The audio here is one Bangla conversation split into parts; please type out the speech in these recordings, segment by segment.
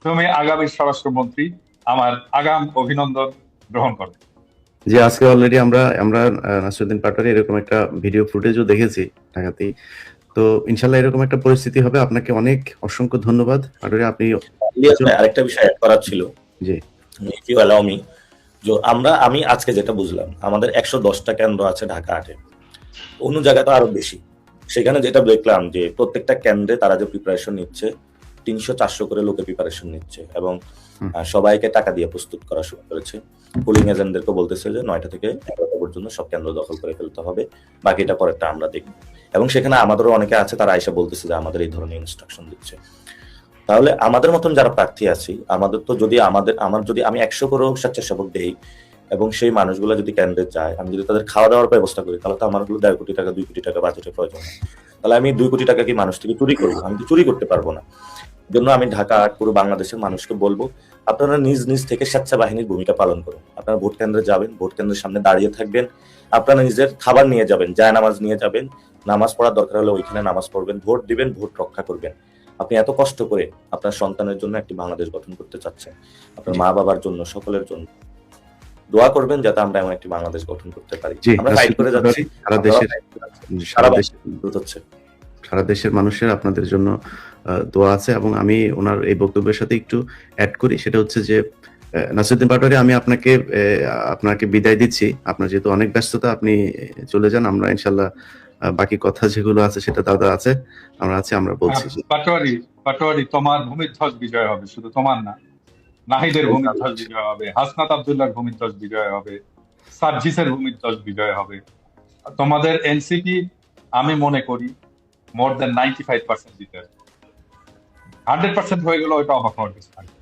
তুমি আগামী স্বরাষ্ট্রমন্ত্রী, আমার আগাম অভিনন্দন গ্রহণ করবে। যে আজকে অলরেডি আমরা আমরা নাসিরউদ্দিন পাটোয়ারি এরকম একটা ভিডিও ফুটেজও দেখেছি ঢাকাতেই। তো ইনশাল্লাহ এরকম একটা পরিস্থিতি হবে। আপনাকে অনেক অসংখ্য ধন্যবাদ পাটোয়ারি। আপনি ইলিয়াস ভাই, আরেকটা বিষয় অ্যাড করার ছিল, জি ইফ ইউ অ্যালাউ মি। আমি আজকে যেটা বুঝলাম, আমাদের 110টা কেন্দ্র আছে ঢাকা হাটে, অন্য জায়গায় তো আরো বেশি। সেখানে যেটা দেখলাম যে প্রত্যেকটা কেন্দ্রে তারা যে প্রিপারেশন নিচ্ছে, 300-400 করে লোকে প্রিপারেশন নিচ্ছে এবং সবাইকে টাকা দিয়ে প্রস্তুত করা শুরু করেছে। পুলিং এজেন্টদেরকে বলতেছে যে 9টা থেকে 11টা পর্যন্ত সব কেন্দ্র দখল করে ফেলতে হবে, বাকিটা পরেরটা আমরা দেখব। এবং সেখানে আমাদেরও অনেকে আছে, তারা আইসা বলতেছে যে আমাদের এই ধরনের ইনস্ট্রাকশন দিচ্ছে। তাহলে আমাদের মতন যারা প্রার্থী আছি, আমাদের তো যদি আমি 100 করেও স্বেচ্ছাসেবক দেই এবং সেই মানুষগুলো যদি ক্যান্ডিডেট যায়, আমি যদি তাদের খাওয়া দাওয়ার ব্যবস্থা করি, তাহলে তো আমার 1.5 কোটি টাকা 2 কোটি টাকা বাজেটের প্রয়োজন। তাহলে আমি 2 কোটি টাকা কি মানুষ থেকে চুরি করবো? আমি তো চুরি করতে পারবো না। জন্য আমি ঢাকা পুরো বাংলাদেশের মানুষকে বলবো, আপনারা নিজ নিজ থেকে স্বেচ্ছা বাহিনীর ভূমিকা পালন করুন। আপনারা ভোট কেন্দ্রে যাবেন, ভোট কেন্দ্রের সামনে দাঁড়িয়ে থাকবেন, আপনারা নিজের খাবার নিয়ে যাবেন, জায়নামাজ নিয়ে যাবেন, নামাজ পড়ার দরকার হলে ওইখানে নামাজ পড়বেন, ভোট দিবেন, ভোট রক্ষা করবেন। আপনি এত কষ্ট করে আপনার সন্তানের জন্য একটি বাংলাদেশ গঠন করতে চাচ্ছেন, আপনার মা বাবার জন্য, সকলের জন্য দোয়া করবেন যাতে আমরা এমন একটি বাংলাদেশ গঠন করতে পারি। আমরা ফাইট করে যাচ্ছি, সারা দেশের মানুষের আপনাদের জন্য দোয়া আছে। এবং আমি ওনার এই বক্তব্যের সাথে একটু অ্যাড করি, সেটা হচ্ছে যে নাসিরউদ্দিন পাটোয়ারি, আমি আপনাকে বিদায় দিচ্ছি। আপনার যেহেতু অনেক ব্যস্ততা, আপনি চলে যান। আমরা ইনশাল্লাহ বাকি কথা যেগুলো আছে সেটা দাদা আছে, আমরা বলছি। পাটোয়ারি, তোমার ভূমিধ্বজ বিজয় হবে, শুধু তোমার না, নাহিদের ভূমিধ্বজ বিজয় হবে, হাসনাত আব্দুল্লাহর ভূমিধ্বজ বিজয় হবে, সার্জিসের ভূমিধ্বজ বিজয় হবে। তোমাদের এনসিপি আমি মনে করি মোর দেন 95% জিতে 100% হয়ে গেল, ওইটা অবাক হওয়ার কিছু থাকবে।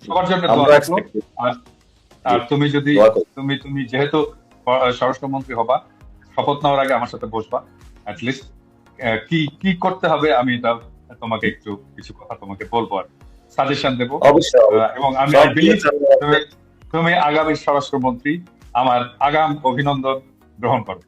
সবার জন্য দোয়া রাখলো। আর তুমি যেহেতু স্বরাষ্ট্রমন্ত্রী হবা, শপথ নেওয়ার আগে আমার সাথে বসবা, অ্যাটলিস্ট কি করতে হবে আমি এটা তোমাকে একটু কিছু কথা তোমাকে বলবো, আর সাজেশন দেবো। এবং আমি তুমি আগামী স্বরাষ্ট্রমন্ত্রী, আমার আগাম অভিনন্দন গ্রহণ করবে।